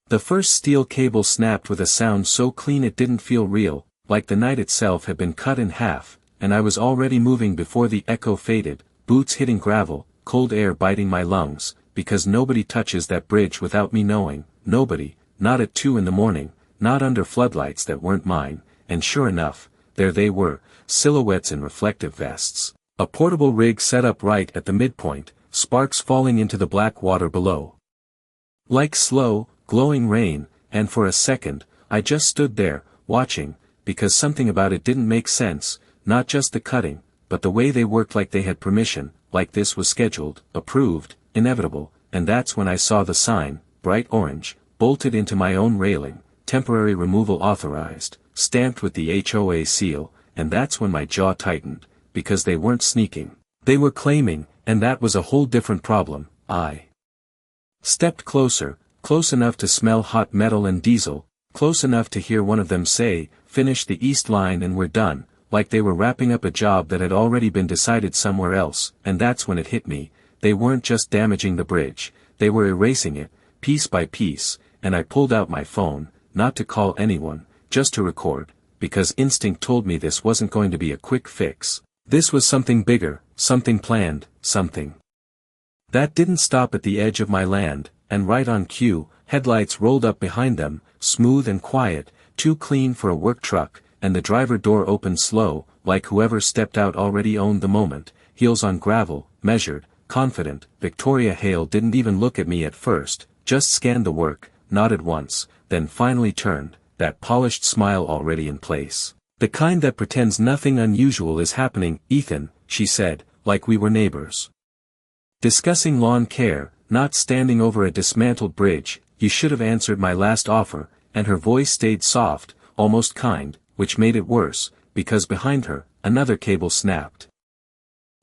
The first steel cable snapped with a sound so clean it didn't feel real, like the night itself had been cut in half, and I was already moving before the echo faded, boots hitting gravel, cold air biting my lungs, because nobody touches that bridge without me knowing, nobody, not at 2 in the morning, not under floodlights that weren't mine, and sure enough, there they were, silhouettes in reflective vests. A portable rig set up right at the midpoint, sparks falling into the black water below. Like slow, glowing rain, and for a second, I just stood there, watching, because something about it didn't make sense, not just the cutting, but the way they worked, like they had permission, like this was scheduled, approved, inevitable, and that's when I saw the sign, bright orange, bolted into my own railing, temporary removal authorized, stamped with the HOA seal, and that's when my jaw tightened, because they weren't sneaking. They were claiming, and that was a whole different problem. I stepped closer, close enough to smell hot metal and diesel, close enough to hear one of them say, "Finish the east line and we're done," like they were wrapping up a job that had already been decided somewhere else, and that's when it hit me. They weren't just damaging the bridge, they were erasing it, piece by piece, and I pulled out my phone, not to call anyone, just to record, because instinct told me this wasn't going to be a quick fix. This was something bigger, something planned, something that didn't stop at the edge of my land, and right on cue, headlights rolled up behind them, smooth and quiet, too clean for a work truck, and the driver door opened slow, like whoever stepped out already owned the moment, heels on gravel, measured, confident. Victoria Hale didn't even look at me at first, just scanned the work, nodded once, then finally turned, that polished smile already in place. "The kind that pretends nothing unusual is happening, Ethan," she said, like we were neighbors discussing lawn care, not standing over a dismantled bridge. "You should have answered my last offer," and her voice stayed soft, almost kind, which made it worse, because behind her, another cable snapped.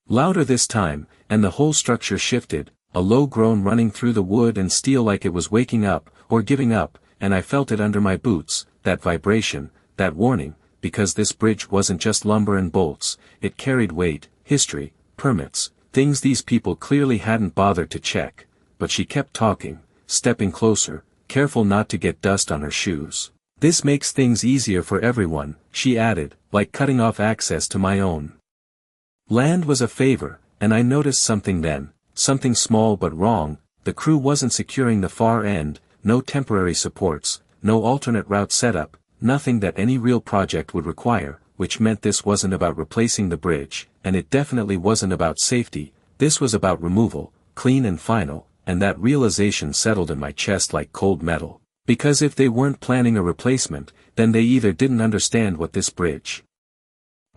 Louder this time, and the whole structure shifted, a low groan running through the wood and steel like it was waking up, or giving up, and I felt it under my boots, that vibration, that warning, because this bridge wasn't just lumber and bolts, it carried weight, history, permits, things these people clearly hadn't bothered to check. But she kept talking, stepping closer, careful not to get dust on her shoes. "This makes things easier for everyone," she added, like cutting off access to my own land was a favor, and I noticed something then, something small but wrong. The crew wasn't securing the far end, no temporary supports, no alternate route setup, nothing that any real project would require, which meant this wasn't about replacing the bridge, and it definitely wasn't about safety. This was about removal, clean and final, and that realization settled in my chest like cold metal. Because if they weren't planning a replacement, then they either didn't understand what this bridge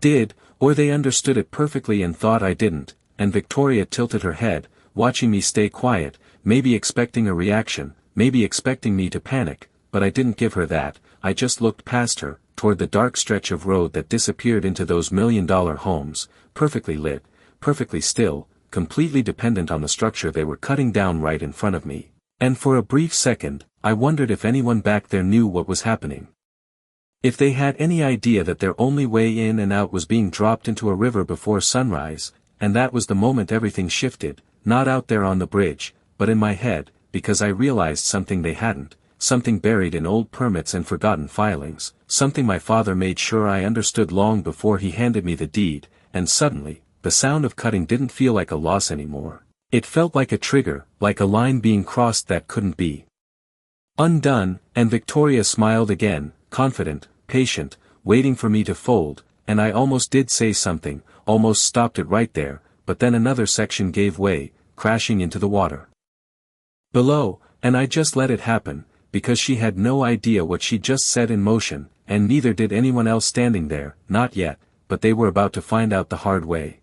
did, or they understood it perfectly and thought I didn't. And Victoria tilted her head, watching me stay quiet, maybe expecting a reaction, maybe expecting me to panic, but I didn't give her that. I just looked past her, toward the dark stretch of road that disappeared into those million-dollar homes, perfectly lit, perfectly still, completely dependent on the structure they were cutting down right in front of me. And for a brief second, I wondered if anyone back there knew what was happening. If they had any idea that their only way in and out was being dropped into a river before sunrise, and that was the moment everything shifted, not out there on the bridge, but in my head, because I realized something they hadn't, something buried in old permits and forgotten filings, something my father made sure I understood long before he handed me the deed, and suddenly, the sound of cutting didn't feel like a loss anymore. It felt like a trigger, like a line being crossed that couldn't be undone. And Victoria smiled again, confident, patient, waiting for me to fold, and I almost did say something, almost stopped it right there, but then another section gave way, crashing into the water below, and I just let it happen, because she had no idea what she just set in motion, and neither did anyone else standing there, not yet, but they were about to find out the hard way.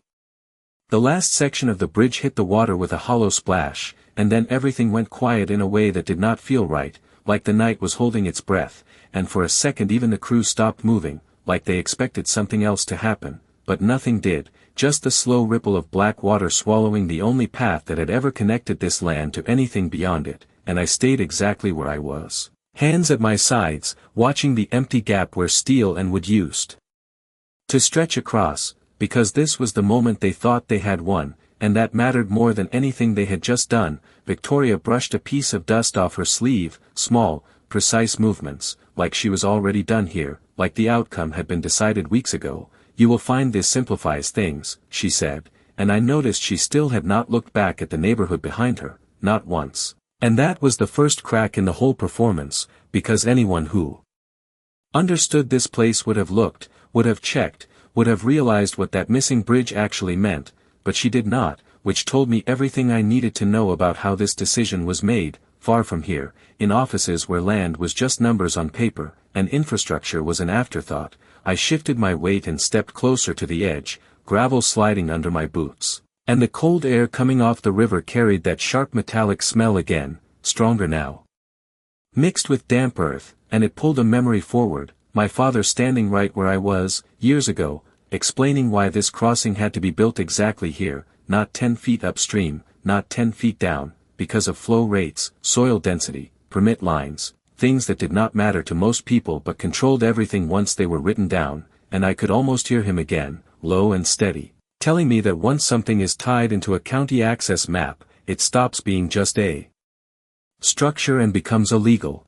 The last section of the bridge hit the water with a hollow splash, and then everything went quiet in a way that did not feel right, like the night was holding its breath, and for a second even the crew stopped moving, like they expected something else to happen, but nothing did, just the slow ripple of black water swallowing the only path that had ever connected this land to anything beyond it, and I stayed exactly where I was, hands at my sides, watching the empty gap where steel and wood used to stretch across, because this was the moment they thought they had won, and that mattered more than anything they had just done. Victoria brushed a piece of dust off her sleeve, small, precise movements, like she was already done here, like the outcome had been decided weeks ago. "You will find this simplifies things," she said, and I noticed she still had not looked back at the neighborhood behind her, not once. And that was the first crack in the whole performance, because anyone who understood this place would have looked, would have checked, would have realized what that missing bridge actually meant, but she did not, which told me everything I needed to know about how this decision was made, far from here, in offices where land was just numbers on paper, and infrastructure was an afterthought. I shifted my weight and stepped closer to the edge, gravel sliding under my boots. And the cold air coming off the river carried that sharp metallic smell again, stronger now. Mixed with damp earth, and it pulled a memory forward, my father standing right where I was, years ago, explaining why this crossing had to be built exactly here, not 10 feet upstream, not 10 feet down, because of flow rates, soil density, permit lines, things that did not matter to most people but controlled everything once they were written down, and I could almost hear him again, low and steady, telling me that once something is tied into a county access map, it stops being just a structure and becomes a legal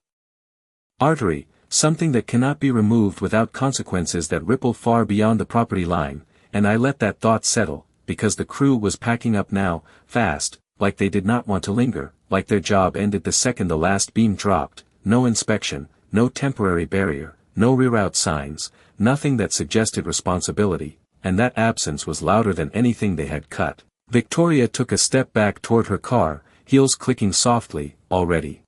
artery, something that cannot be removed without consequences that ripple far beyond the property line. And I let that thought settle, because the crew was packing up now, fast, like they did not want to linger, like their job ended the second the last beam dropped. No inspection, no temporary barrier, no reroute signs, nothing that suggested responsibility, and that absence was louder than anything they had cut. Victoria took a step back toward her car, heels clicking softly, already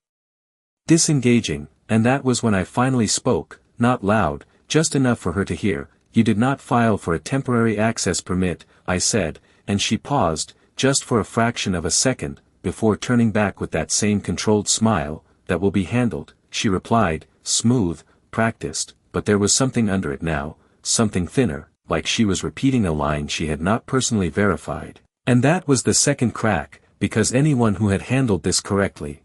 disengaging, and that was when I finally spoke, not loud, just enough for her to hear. "You did not file for a temporary access permit," I said, and she paused, just for a fraction of a second, before turning back with that same controlled smile. "That will be handled," she replied, smooth, practiced, but there was something under it now, something thinner, like she was repeating a line she had not personally verified. And that was the second crack, because anyone who had handled this correctly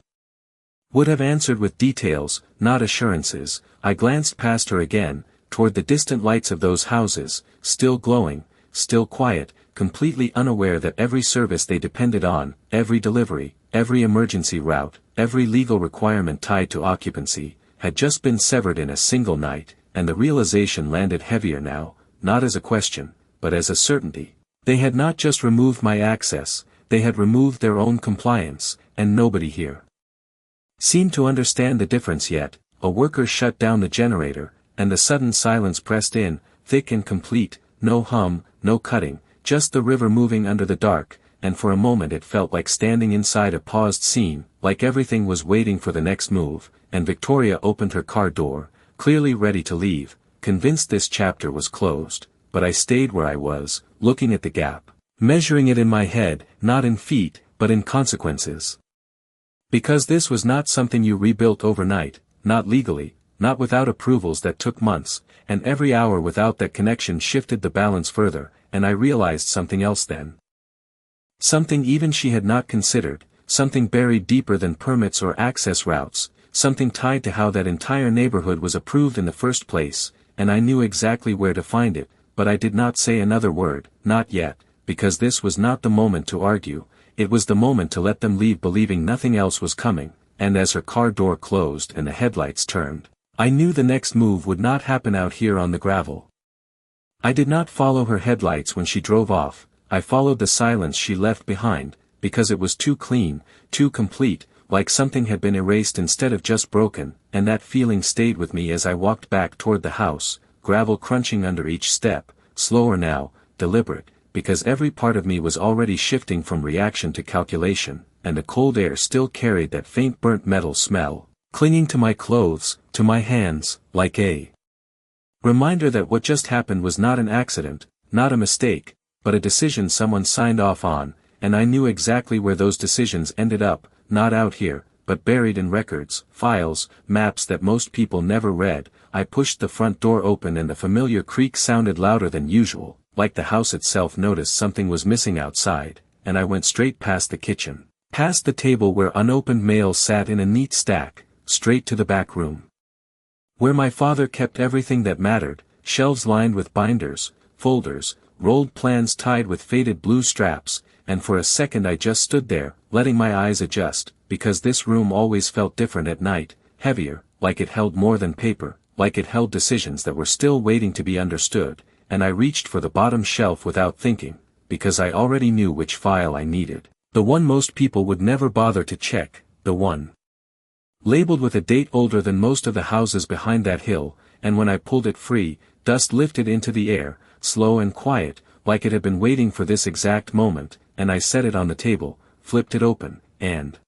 would have answered with details, not assurances. I glanced past her again, toward the distant lights of those houses, still glowing, still quiet, completely unaware that every service they depended on, every delivery, every emergency route, every legal requirement tied to occupancy, had just been severed in a single night, and the realization landed heavier now, not as a question, but as a certainty. They had not just removed my access, they had removed their own compliance, and nobody here seemed to understand the difference yet. A worker shut down the generator, and the sudden silence pressed in, thick and complete, no hum, no cutting, just the river moving under the dark, and for a moment it felt like standing inside a paused scene, like everything was waiting for the next move. And Victoria opened her car door, clearly ready to leave, convinced this chapter was closed, but I stayed where I was, looking at the gap, measuring it in my head, not in feet, but in consequences. Because this was not something you rebuilt overnight, not legally, not without approvals that took months, and every hour without that connection shifted the balance further. And I realized something else then. Something even she had not considered, something buried deeper than permits or access routes, something tied to how that entire neighborhood was approved in the first place, and I knew exactly where to find it, but I did not say another word, not yet, because this was not the moment to argue. It was the moment to let them leave believing nothing else was coming. And as her car door closed and the headlights turned, I knew the next move would not happen out here on the gravel. I did not follow her headlights when she drove off. I followed the silence she left behind, because it was too clean, too complete, like something had been erased instead of just broken, and that feeling stayed with me as I walked back toward the house, gravel crunching under each step, slower now, deliberate, because every part of me was already shifting from reaction to calculation, and the cold air still carried that faint burnt metal smell, clinging to my clothes, to my hands, like a reminder that what just happened was not an accident, not a mistake, but a decision someone signed off on. And I knew exactly where those decisions ended up, not out here, but buried in records, files, maps that most people never read. I pushed the front door open and the familiar creak sounded louder than usual, like the house itself noticed something was missing outside, and I went straight past the kitchen, past the table where unopened mail sat in a neat stack, straight to the back room, where my father kept everything that mattered, shelves lined with binders, folders, rolled plans tied with faded blue straps. And for a second I just stood there, letting my eyes adjust, because this room always felt different at night, heavier, like it held more than paper, like it held decisions that were still waiting to be understood, and I reached for the bottom shelf without thinking, because I already knew which file I needed. The one most people would never bother to check, the one labeled with a date older than most of the houses behind that hill, and when I pulled it free, dust lifted into the air, slow and quiet, like it had been waiting for this exact moment, and I set it on the table, flipped it open, and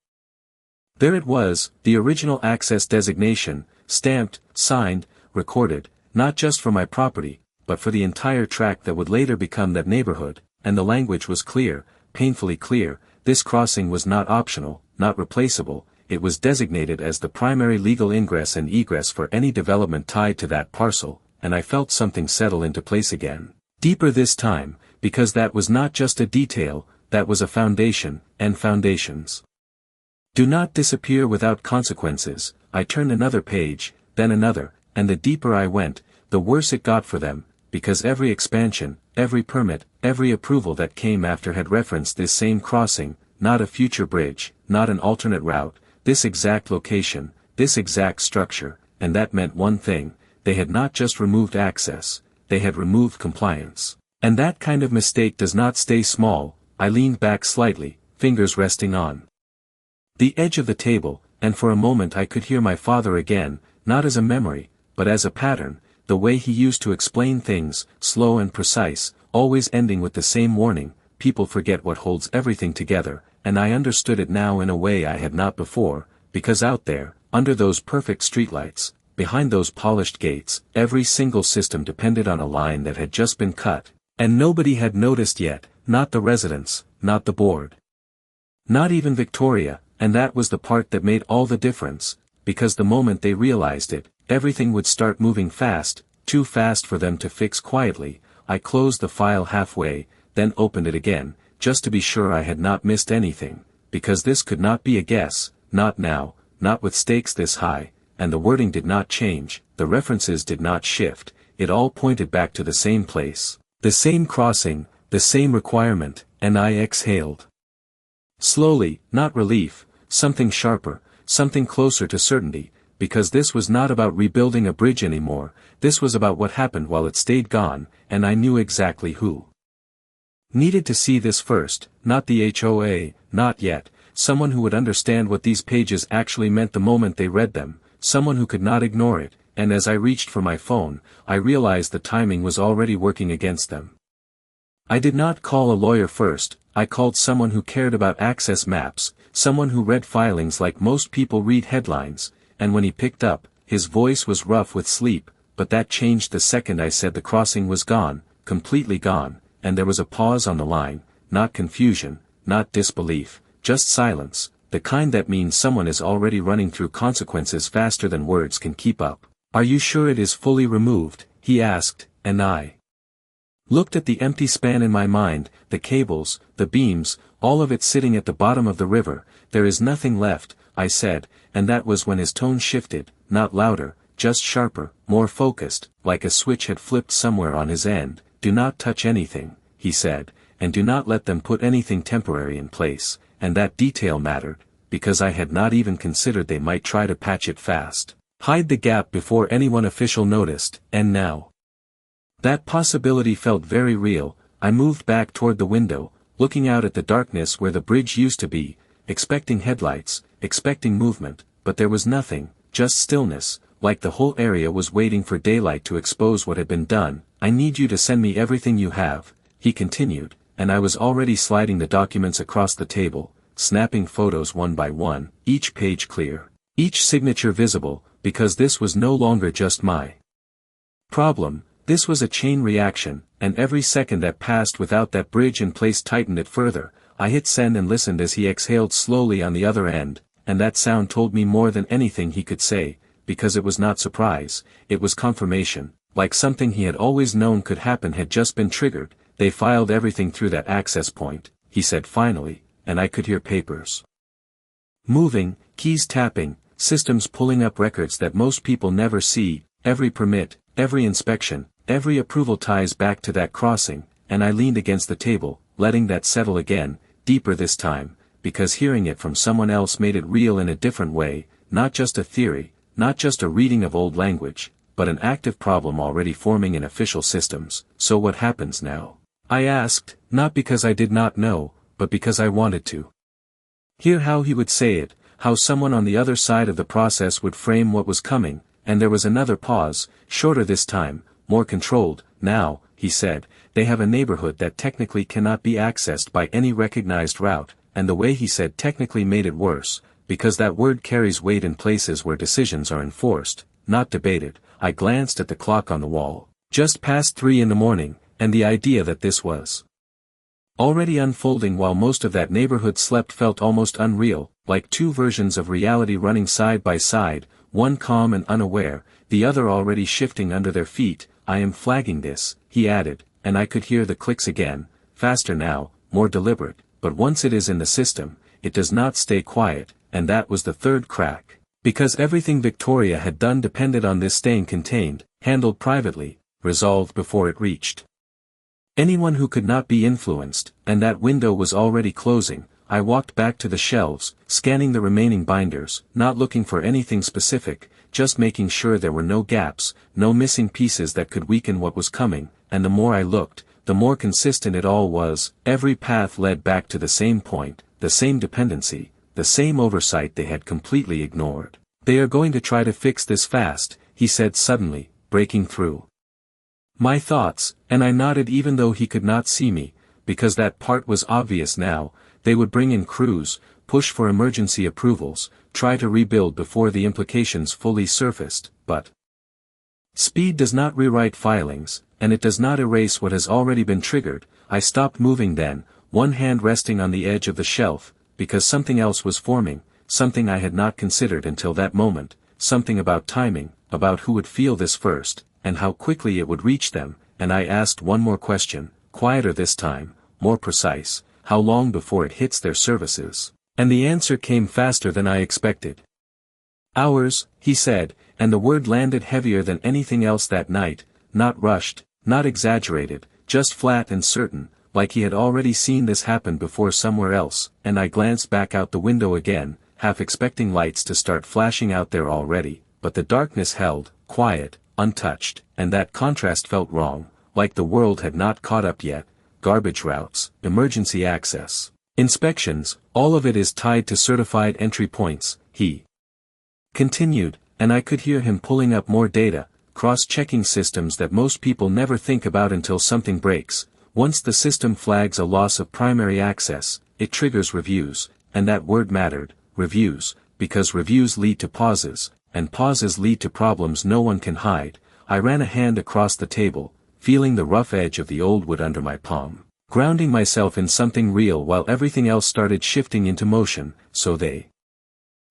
there it was, the original access designation, stamped, signed, recorded, not just for my property, but for the entire tract that would later become that neighborhood, and the language was clear, painfully clear. This crossing was not optional, not replaceable, it was designated as the primary legal ingress and egress for any development tied to that parcel, and I felt something settle into place again. Deeper this time, because that was not just a detail, that was a foundation, and foundations do not disappear without consequences. I turned another page, then another, and the deeper I went, the worse it got for them, because every expansion, every permit, every approval that came after had referenced this same crossing, not a future bridge, not an alternate route, this exact location, this exact structure, and that meant one thing: they had not just removed access, they had removed compliance. And that kind of mistake does not stay small. I leaned back slightly, fingers resting on the edge of the table, and for a moment I could hear my father again, not as a memory, but as a pattern, the way he used to explain things, slow and precise, always ending with the same warning: people forget what holds everything together, and I understood it now in a way I had not before, because out there, under those perfect streetlights, behind those polished gates, every single system depended on a line that had just been cut, and nobody had noticed yet, not the residents, not the board, not even Victoria, and that was the part that made all the difference, because the moment they realized it, everything would start moving fast, too fast for them to fix quietly. I closed the file halfway, then opened it again, just to be sure I had not missed anything, because this could not be a guess, not now, not with stakes this high, and the wording did not change, the references did not shift, it all pointed back to the same place, the same crossing, the same requirement, and I exhaled slowly, not relief, something sharper, something closer to certainty, because this was not about rebuilding a bridge anymore, this was about what happened while it stayed gone, and I knew exactly who needed to see this first, not the HOA, not yet, someone who would understand what these pages actually meant the moment they read them, someone who could not ignore it, and as I reached for my phone, I realized the timing was already working against them. I did not call a lawyer first, I called someone who cared about access maps, someone who read filings like most people read headlines, and when he picked up, his voice was rough with sleep, but that changed the second I said the crossing was gone, completely gone, and there was a pause on the line, not confusion, not disbelief, just silence, the kind that means someone is already running through consequences faster than words can keep up. "Are you sure it is fully removed?" he asked, and I looked at the empty span in my mind, the cables, the beams, all of it sitting at the bottom of the river. "There is nothing left," I said, and that was when his tone shifted, not louder, just sharper, more focused, like a switch had flipped somewhere on his end. "Do not touch anything," he said, "and do not let them put anything temporary in place," and that detail mattered, because I had not even considered they might try to patch it fast, hide the gap before anyone official noticed, and now that possibility felt very real. I moved back toward the window, looking out at the darkness where the bridge used to be, expecting headlights, expecting movement, but there was nothing, just stillness, like the whole area was waiting for daylight to expose what had been done. "I need you to send me everything you have," he continued, and I was already sliding the documents across the table, snapping photos one by one, each page clear, each signature visible, because this was no longer just my problem. This was a chain reaction, and every second that passed without that bridge in place tightened it further. I hit send and listened as he exhaled slowly on the other end, and that sound told me more than anything he could say, because it was not surprise, it was confirmation, like something he had always known could happen had just been triggered. "They filed everything through that access point," he said finally, and I could hear papers moving, keys tapping, systems pulling up records that most people never see. Every permit, every inspection, every approval ties back to that crossing, and I leaned against the table, letting that settle again, deeper this time, because hearing it from someone else made it real in a different way, not just a theory, not just a reading of old language, but an active problem already forming in official systems. So what happens now? I asked, not because I did not know, but because I wanted to hear how he would say it, how someone on the other side of the process would frame what was coming. And there was another pause, shorter this time, more controlled. Now, he said, they have a neighborhood that technically cannot be accessed by any recognized route, and the way he said technically made it worse, because that word carries weight in places where decisions are enforced, not debated. I glanced at the clock on the wall. Just past 3 in the morning, and the idea that this was already unfolding while most of that neighborhood slept felt almost unreal, like two versions of reality running side by side, one calm and unaware, the other already shifting under their feet. I am flagging this, he added, and I could hear the clicks again, faster now, more deliberate, but once it is in the system, it does not stay quiet, and that was the third crack. Because everything Victoria had done depended on this staying contained, handled privately, resolved before it reached anyone who could not be influenced, and that window was already closing. I walked back to the shelves, scanning the remaining binders, not looking for anything specific, just making sure there were no gaps, no missing pieces that could weaken what was coming, and the more I looked, the more consistent it all was. Every path led back to the same point, the same dependency, the same oversight they had completely ignored. They are going to try to fix this fast, he said suddenly, breaking through my thoughts, and I nodded even though he could not see me, because that part was obvious now. They would bring in crews, push for emergency approvals, try to rebuild before the implications fully surfaced, but speed does not rewrite filings, and it does not erase what has already been triggered. I stopped moving then, one hand resting on the edge of the shelf, because something else was forming, something I had not considered until that moment, something about timing, about who would feel this first, and how quickly it would reach them. And I asked one more question, quieter this time, more precise. How long before it hits their services? And the answer came faster than I expected. Hours, he said, and the word landed heavier than anything else that night, not rushed, not exaggerated, just flat and certain, like he had already seen this happen before somewhere else. And I glanced back out the window again, half expecting lights to start flashing out there already, but the darkness held, quiet, untouched, and that contrast felt wrong, like the world had not caught up yet. Garbage routes, emergency access, inspections, all of it is tied to certified entry points, he continued, and I could hear him pulling up more data, cross-checking systems that most people never think about until something breaks. Once the system flags a loss of primary access, it triggers reviews, and that word mattered, reviews, because reviews lead to pauses, and pauses lead to problems no one can hide. I ran a hand across the table, feeling the rough edge of the old wood under my palm, grounding myself in something real while everything else started shifting into motion. So they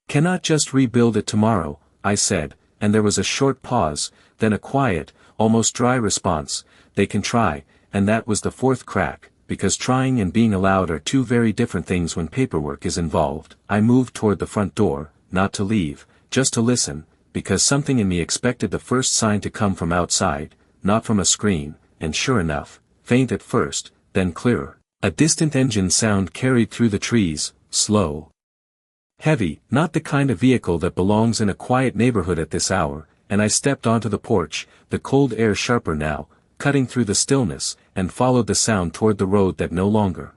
cannot just rebuild it tomorrow, I said, and there was a short pause, then a quiet, almost dry response. They can try, and that was the fourth crack, because trying and being allowed are two very different things when paperwork is involved. I moved toward the front door, not to leave, just to listen, because something in me expected the first sign to come from outside, not from a screen, and sure enough, faint at first, then clearer. A distant engine sound carried through the trees, slow, heavy, not the kind of vehicle that belongs in a quiet neighborhood at this hour, and I stepped onto the porch, the cold air sharper now, cutting through the stillness, and followed the sound toward the road that no longer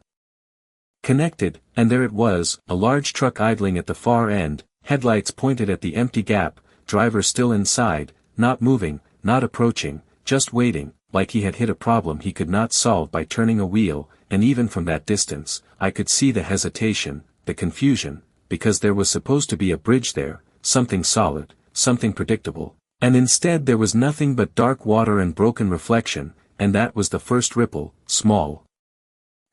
connected, and there it was, a large truck idling at the far end, headlights pointed at the empty gap, driver still inside, not moving, not approaching, just waiting, like he had hit a problem he could not solve by turning a wheel. And even from that distance, I could see the hesitation, the confusion, because there was supposed to be a bridge there, something solid, something predictable, and instead there was nothing but dark water and broken reflection. And that was the first ripple, small,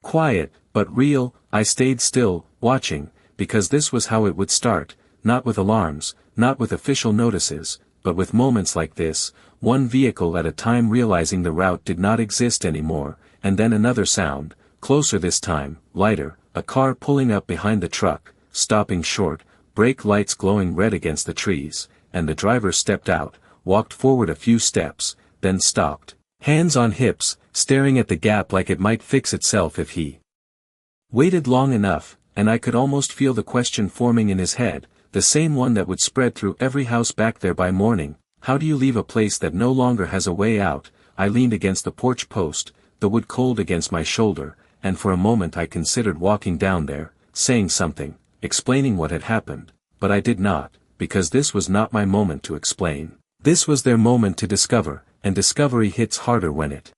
quiet, but real. I stayed still, watching, because this was how it would start, not with alarms, not with official notices, but with moments like this, one vehicle at a time realizing the route did not exist anymore. And then another sound, closer this time, lighter, a car pulling up behind the truck, stopping short, brake lights glowing red against the trees, and the driver stepped out, walked forward a few steps, then stopped, hands on hips, staring at the gap like it might fix itself if he waited long enough. And I could almost feel the question forming in his head, the same one that would spread through every house back there by morning. How do you leave a place that no longer has a way out? I leaned against the porch post, the wood cold against my shoulder, and for a moment I considered walking down there, saying something, explaining what had happened, but I did not, because this was not my moment to explain. This was their moment to discover, and discovery hits harder when it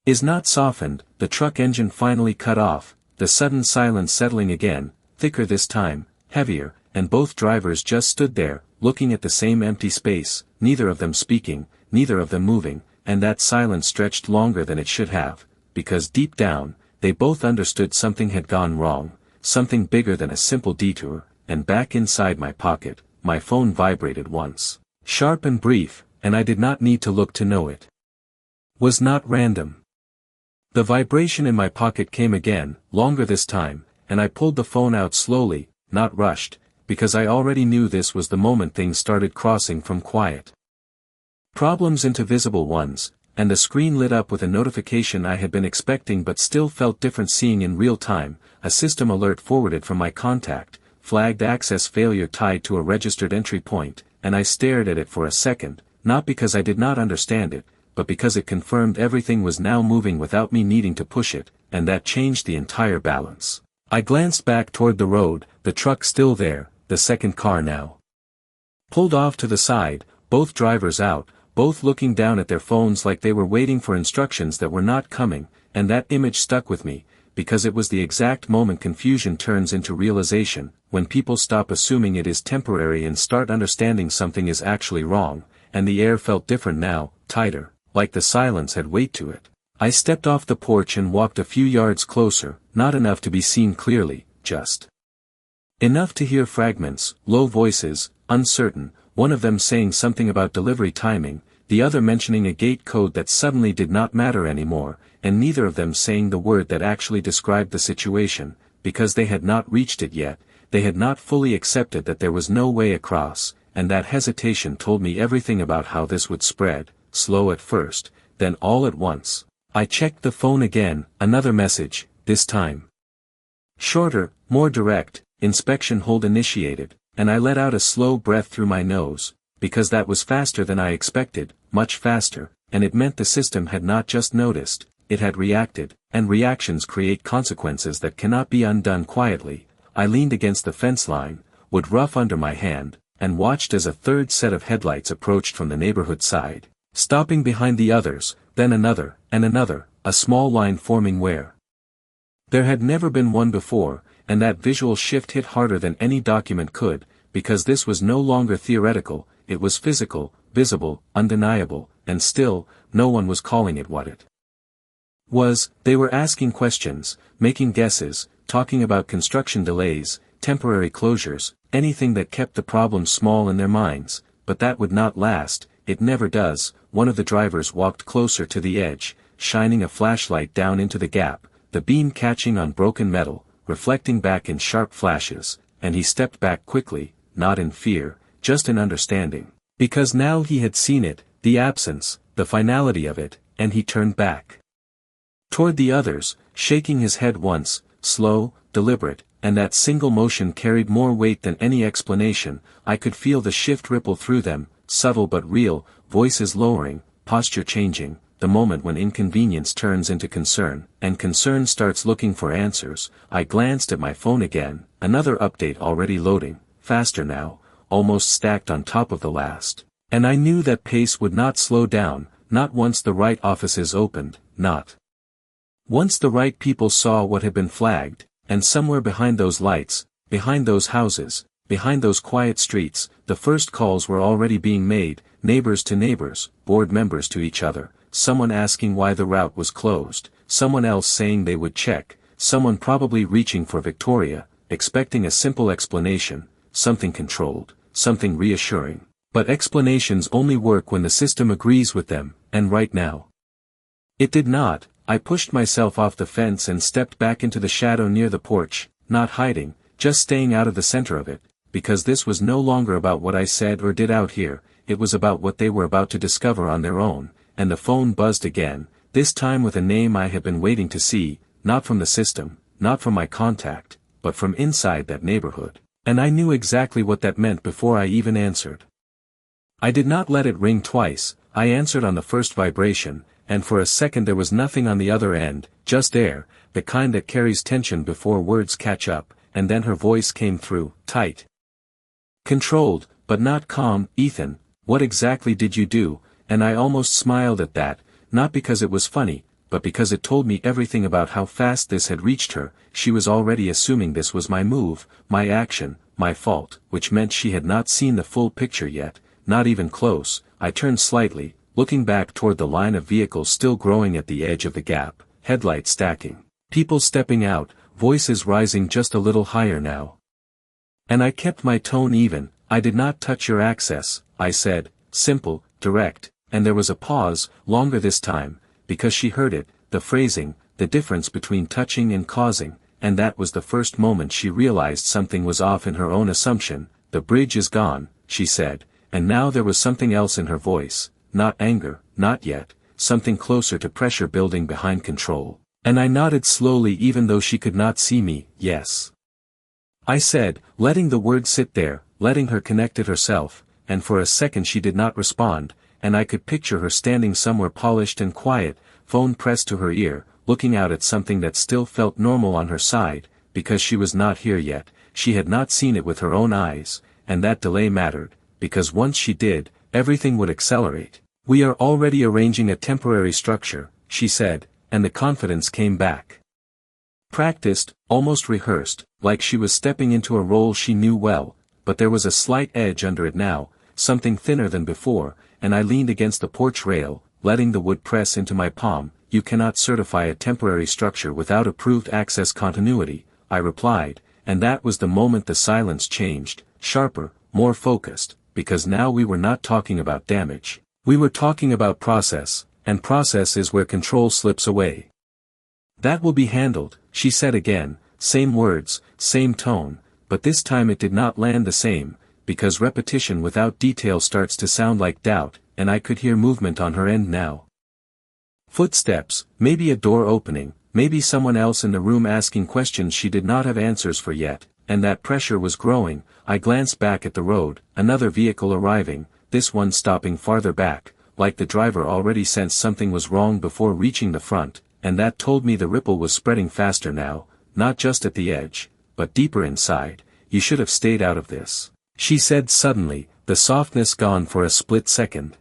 is not softened. The truck engine finally cut off, the sudden silence settling again, thicker this time, heavier, and both drivers just stood there, looking at the same empty space, neither of them speaking, neither of them moving, and that silence stretched longer than it should have, because deep down, they both understood something had gone wrong, something bigger than a simple detour. And back inside my pocket, my phone vibrated once. Sharp and brief, and I did not need to look to know it was not random. The vibration in my pocket came again, longer this time, and I pulled the phone out slowly, not rushed, because I already knew this was the moment things started crossing from quiet problems into visible ones, and the screen lit up with a notification I had been expecting but still felt different seeing in real time, a system alert forwarded from my contact, flagged access failure tied to a registered entry point, and I stared at it for a second, not because I did not understand it, but because it confirmed everything was now moving without me needing to push it, and that changed the entire balance. I glanced back toward the road, the truck still there, the second car now pulled off to the side, both drivers out, both looking down at their phones like they were waiting for instructions that were not coming, and that image stuck with me, because it was the exact moment confusion turns into realization, when people stop assuming it is temporary and start understanding something is actually wrong, and the air felt different now, tighter, like the silence had weight to it. I stepped off the porch and walked a few yards closer, not enough to be seen clearly, just enough to hear fragments, low voices, uncertain, one of them saying something about delivery timing, the other mentioning a gate code that suddenly did not matter anymore, and neither of them saying the word that actually described the situation, because they had not reached it yet, they had not fully accepted that there was no way across, and that hesitation told me everything about how this would spread, slow at first, then all at once. I checked the phone again, another message, this time shorter, more direct, inspection hold initiated, and I let out a slow breath through my nose, because that was faster than I expected, much faster, and it meant the system had not just noticed, it had reacted, and reactions create consequences that cannot be undone quietly. I leaned against the fence line, wood rough under my hand, and watched as a third set of headlights approached from the neighborhood side, stopping behind the others, then another, and another, a small line forming where there had never been one before, and that visual shift hit harder than any document could, because this was no longer theoretical, it was physical, visible, undeniable, and still, no one was calling it what it was. They were asking questions, making guesses, talking about construction delays, temporary closures, anything that kept the problem small in their minds, but that would not last, it never does. One of the drivers walked closer to the edge, shining a flashlight down into the gap, the beam catching on broken metal, reflecting back in sharp flashes, and he stepped back quickly, not in fear, just in understanding, because now he had seen it, the absence, the finality of it, and he turned back toward the others, shaking his head once, slow, deliberate, and that single motion carried more weight than any explanation. I could feel the shift ripple through them, subtle but real, voices lowering, posture changing, the moment when inconvenience turns into concern, and concern starts looking for answers. I glanced at my phone again, another update already loading, faster now, almost stacked on top of the last. And I knew that pace would not slow down, not once the right offices opened, not once the right people saw what had been flagged, and somewhere behind those lights, behind those houses, behind those quiet streets, the first calls were already being made, neighbors to neighbors, board members to each other, someone asking why the route was closed, someone else saying they would check, someone probably reaching for Victoria, expecting a simple explanation, something controlled, something reassuring. But explanations only work when the system agrees with them, and right now it did not. I pushed myself off the fence and stepped back into the shadow near the porch, not hiding, just staying out of the center of it, because this was no longer about what I said or did out here, it was about what they were about to discover on their own. And the phone buzzed again, this time with a name I had been waiting to see, not from the system, not from my contact, but from inside that neighborhood. And I knew exactly what that meant before I even answered. I did not let it ring twice, I answered on the first vibration, and for a second there was nothing on the other end, just air, the kind that carries tension before words catch up, and then her voice came through, tight. Controlled, but not calm. Ethan, what exactly did you do? And I almost smiled at that, not because it was funny, but because it told me everything about how fast this had reached her. She was already assuming this was my move, my action, my fault, which meant she had not seen the full picture yet, not even close. I turned slightly, looking back toward the line of vehicles still growing at the edge of the gap, headlights stacking, people stepping out, voices rising just a little higher now. And I kept my tone even. I did not touch your access, I said, simple, direct, and there was a pause, longer this time, because she heard it, the phrasing, the difference between touching and causing, and that was the first moment she realized something was off in her own assumption. The bridge is gone, she said, and now there was something else in her voice, not anger, not yet, something closer to pressure building behind control. And I nodded slowly even though she could not see me. Yes, I said, letting the word sit there, letting her connect it herself, and for a second she did not respond, and I could picture her standing somewhere polished and quiet, phone pressed to her ear, looking out at something that still felt normal on her side, because she was not here yet, she had not seen it with her own eyes, and that delay mattered, because once she did, everything would accelerate. We are already arranging a temporary structure, she said, and the confidence came back. Practiced, almost rehearsed, like she was stepping into a role she knew well, but there was a slight edge under it now, something thinner than before, and I leaned against the porch rail, letting the wood press into my palm. You cannot certify a temporary structure without approved access continuity, I replied, and that was the moment the silence changed, sharper, more focused, because now we were not talking about damage. We were talking about process, and process is where control slips away. That will be handled, she said again, same words, same tone, but this time it did not land the same, because repetition without detail starts to sound like doubt, and I could hear movement on her end now. Footsteps, maybe a door opening, maybe someone else in the room asking questions she did not have answers for yet, and that pressure was growing. I glanced back at the road, another vehicle arriving, this one stopping farther back, like the driver already sensed something was wrong before reaching the front, and that told me the ripple was spreading faster now, not just at the edge, but deeper inside. You should have stayed out of this, she said suddenly, the softness gone for a split second,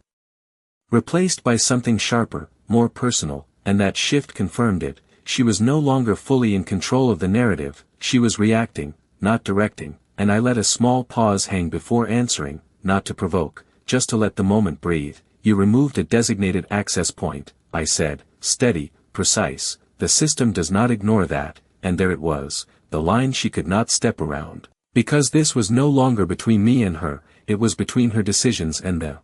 replaced by something sharper, more personal, and that shift confirmed it. She was no longer fully in control of the narrative, she was reacting, not directing, and I let a small pause hang before answering, not to provoke, just to let the moment breathe. You removed a designated access point, I said, steady, precise. The system does not ignore that, and there it was, the line she could not step around. Because this was no longer between me and her, it was between her decisions and the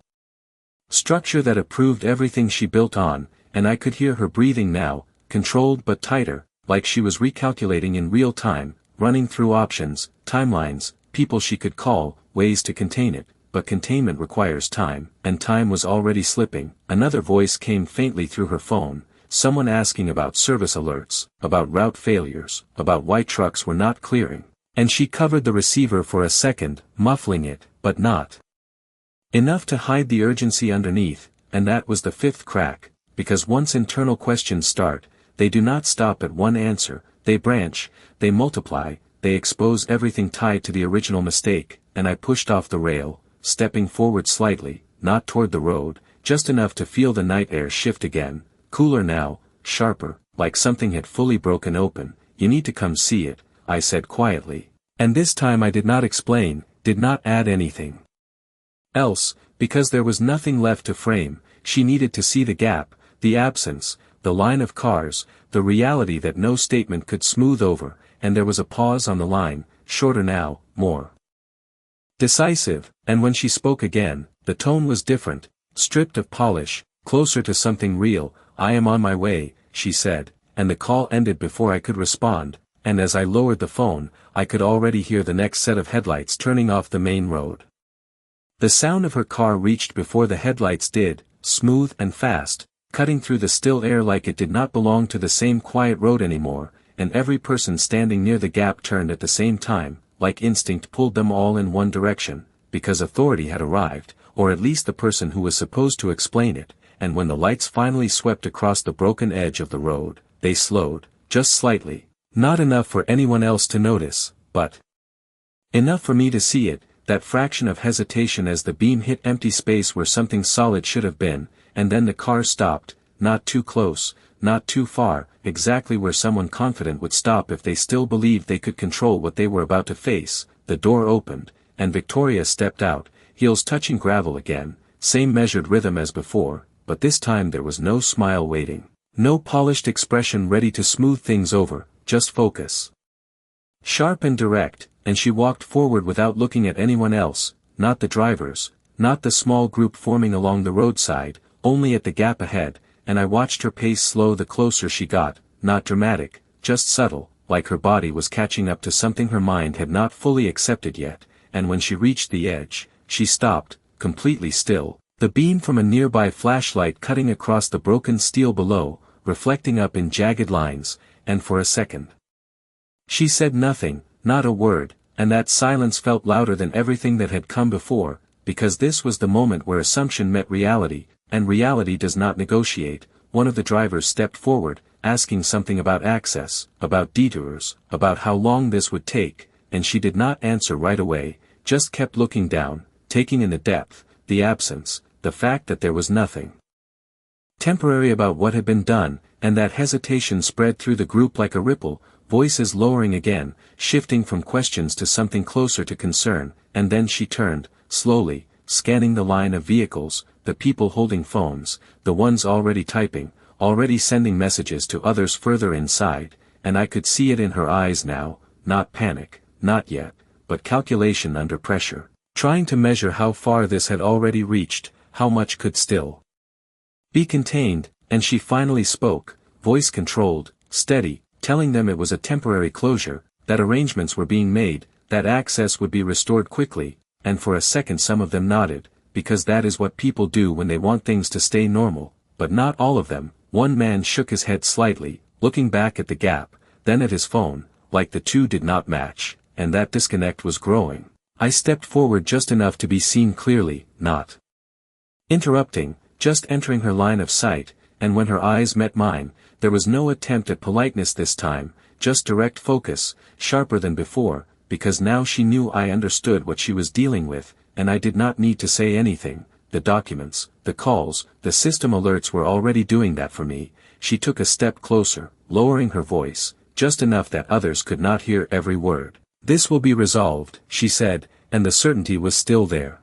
structure that approved everything she built on, and I could hear her breathing now, controlled but tighter, like she was recalculating in real time, running through options, timelines, people she could call, ways to contain it, but containment requires time, and time was already slipping. Another voice came faintly through her phone, someone asking about service alerts, about route failures, about why trucks were not clearing, and she covered the receiver for a second, muffling it, but not enough to hide the urgency underneath, and that was the fifth crack, because once internal questions start, they do not stop at one answer, they branch, they multiply, they expose everything tied to the original mistake, and I pushed off the rail, stepping forward slightly, not toward the road, just enough to feel the night air shift again, cooler now, sharper, like something had fully broken open. You need to come see it, I said quietly, and this time I did not explain, did not add anything else, because there was nothing left to frame. She needed to see the gap, the absence, the line of cars, the reality that no statement could smooth over, and there was a pause on the line, shorter now, more decisive, and when she spoke again, the tone was different, stripped of polish, closer to something real. I am on my way, she said, and the call ended before I could respond, and as I lowered the phone, I could already hear the next set of headlights turning off the main road. The sound of her car reached before the headlights did, smooth and fast, cutting through the still air like it did not belong to the same quiet road anymore, and every person standing near the gap turned at the same time, like instinct pulled them all in one direction, because authority had arrived, or at least the person who was supposed to explain it, and when the lights finally swept across the broken edge of the road, they slowed, just slightly, not enough for anyone else to notice, but enough for me to see it, that fraction of hesitation as the beam hit empty space where something solid should have been, and then the car stopped, not too close, not too far, exactly where someone confident would stop if they still believed they could control what they were about to face. The door opened, and Victoria stepped out, heels touching gravel again, same measured rhythm as before, but this time there was no smile waiting, no polished expression ready to smooth things over, just focus. Sharp and direct, and she walked forward without looking at anyone else, not the drivers, not the small group forming along the roadside, only at the gap ahead, and I watched her pace slow the closer she got, not dramatic, just subtle, like her body was catching up to something her mind had not fully accepted yet, and when she reached the edge, she stopped, completely still, the beam from a nearby flashlight cutting across the broken steel below, reflecting up in jagged lines, and for a second she said nothing, not a word, and that silence felt louder than everything that had come before, because this was the moment where assumption met reality, and reality does not negotiate. One of the drivers stepped forward, asking something about access, about detours, about how long this would take, and she did not answer right away, just kept looking down, taking in the depth, the absence, the fact that there was nothing temporary about what had been done, and that hesitation spread through the group like a ripple, voices lowering again, shifting from questions to something closer to concern, and then she turned, slowly, scanning the line of vehicles, the people holding phones, the ones already typing, already sending messages to others further inside, and I could see it in her eyes now, not panic, not yet, but calculation under pressure, trying to measure how far this had already reached, how much could still be contained, and she finally spoke, voice controlled, steady, telling them it was a temporary closure, that arrangements were being made, that access would be restored quickly, and for a second some of them nodded, because that is what people do when they want things to stay normal, but not all of them. One man shook his head slightly, looking back at the gap, then at his phone, like the two did not match, and that disconnect was growing. I stepped forward just enough to be seen clearly, not interrupting, just entering her line of sight, and when her eyes met mine, there was no attempt at politeness this time, just direct focus, sharper than before, because now she knew I understood what she was dealing with, and I did not need to say anything. The documents, the calls, the system alerts were already doing that for me. She took a step closer, lowering her voice, just enough that others could not hear every word. "This will be resolved," she said, and the certainty was still there,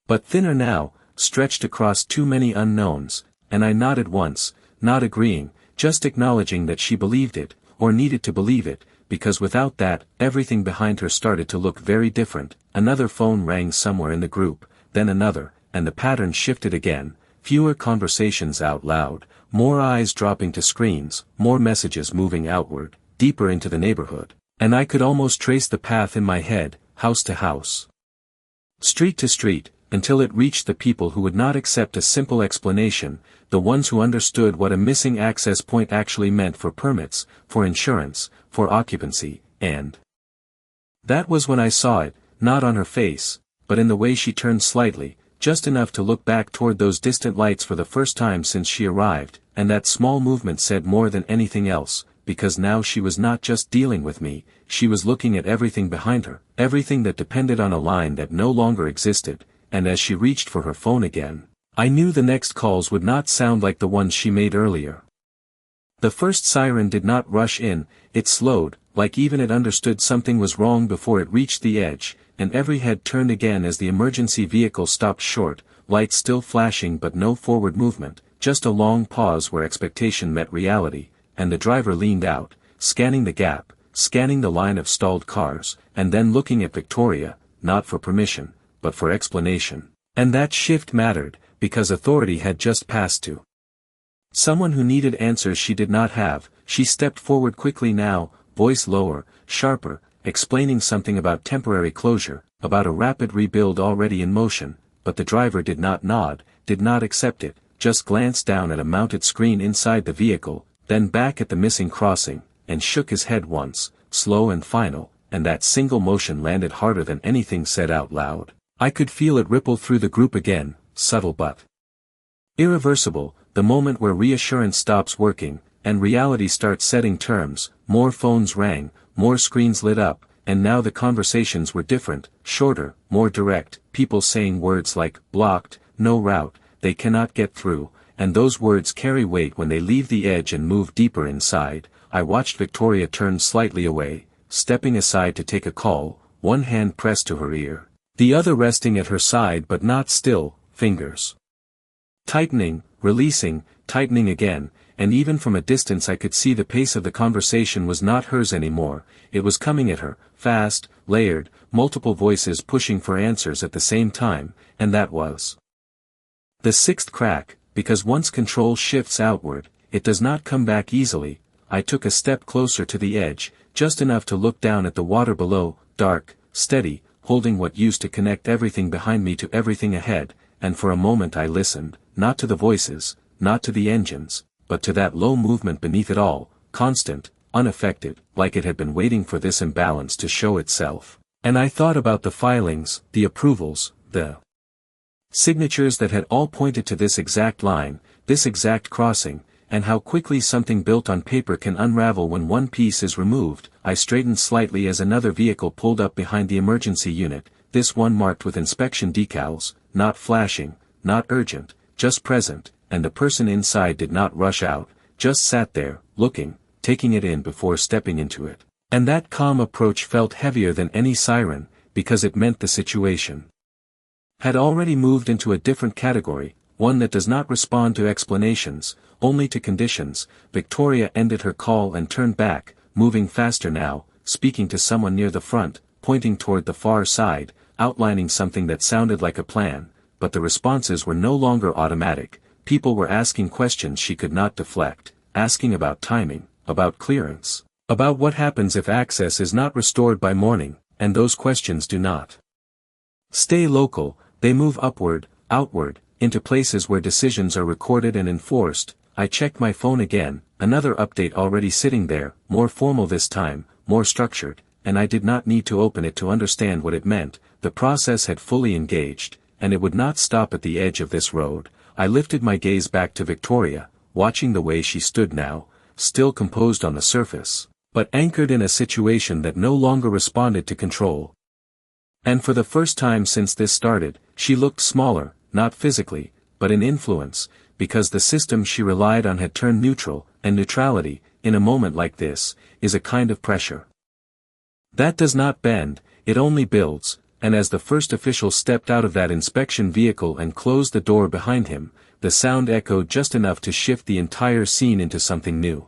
but thinner now, stretched across too many unknowns, and I nodded once, not agreeing, just acknowledging that she believed it, or needed to believe it, because without that, everything behind her started to look very different. Another phone rang somewhere in the group, then another, and the pattern shifted again, fewer conversations out loud, more eyes dropping to screens, more messages moving outward, deeper into the neighborhood, and I could almost trace the path in my head, house to house, street to street, until it reached the people who would not accept a simple explanation, the ones who understood what a missing access point actually meant for permits, for insurance, for occupancy, and that was when I saw it, not on her face, but in the way she turned slightly, just enough to look back toward those distant lights for the first time since she arrived, and that small movement said more than anything else, because now she was not just dealing with me, she was looking at everything behind her, everything that depended on a line that no longer existed, and as she reached for her phone again, I knew the next calls would not sound like the ones she made earlier. The first siren did not rush in, it slowed, like even it understood something was wrong before it reached the edge, and every head turned again as the emergency vehicle stopped short, lights still flashing but no forward movement, just a long pause where expectation met reality, and the driver leaned out, scanning the gap, scanning the line of stalled cars, and then looking at Victoria, not for permission, but for explanation. And that shift mattered, because authority had just passed to someone who needed answers she did not have. She stepped forward quickly now, voice lower, sharper, explaining something about temporary closure, about a rapid rebuild already in motion, but the driver did not nod, did not accept it, just glanced down at a mounted screen inside the vehicle, then back at the missing crossing, and shook his head once, slow and final, and that single motion landed harder than anything said out loud. I could feel it ripple through the group again, subtle but irreversible, the moment where reassurance stops working, and reality starts setting terms. More phones rang, more screens lit up, and now the conversations were different, shorter, more direct, people saying words like, blocked, no route, they cannot get through, and those words carry weight when they leave the edge and move deeper inside. I watched Victoria turn slightly away, stepping aside to take a call, one hand pressed to her ear, the other resting at her side but not still, fingers tightening, releasing, tightening again, and even from a distance I could see the pace of the conversation was not hers anymore, it was coming at her, fast, layered, multiple voices pushing for answers at the same time, and that was the sixth crack, because once control shifts outward, it does not come back easily. I took a step closer to the edge, just enough to look down at the water below, dark, steady, holding what used to connect everything behind me to everything ahead, and for a moment I listened, not to the voices, not to the engines, but to that low movement beneath it all, constant, unaffected, like it had been waiting for this imbalance to show itself. And I thought about the filings, the approvals, the signatures that had all pointed to this exact line, this exact crossing, and how quickly something built on paper can unravel when one piece is removed. I straightened slightly as another vehicle pulled up behind the emergency unit, this one marked with inspection decals, not flashing, not urgent, just present, and the person inside did not rush out, just sat there, looking, taking it in before stepping into it. And that calm approach felt heavier than any siren, because it meant the situation had already moved into a different category, one that does not respond to explanations, only to conditions. Victoria ended her call and turned back, moving faster now, speaking to someone near the front, pointing toward the far side, outlining something that sounded like a plan, but the responses were no longer automatic. People were asking questions she could not deflect, asking about timing, about clearance, about what happens if access is not restored by morning, and those questions do not stay local, they move upward, outward, into places where decisions are recorded and enforced. I checked my phone again, another update already sitting there, more formal this time, more structured, and I did not need to open it to understand what it meant. The process had fully engaged, and it would not stop at the edge of this road. I lifted my gaze back to Victoria, watching the way she stood now, still composed on the surface, but anchored in a situation that no longer responded to control. And for the first time since this started, she looked smaller, not physically, but in influence, because the system she relied on had turned neutral, and neutrality, in a moment like this, is a kind of pressure that does not bend, it only builds. And as the first official stepped out of that inspection vehicle and closed the door behind him, the sound echoed just enough to shift the entire scene into something new.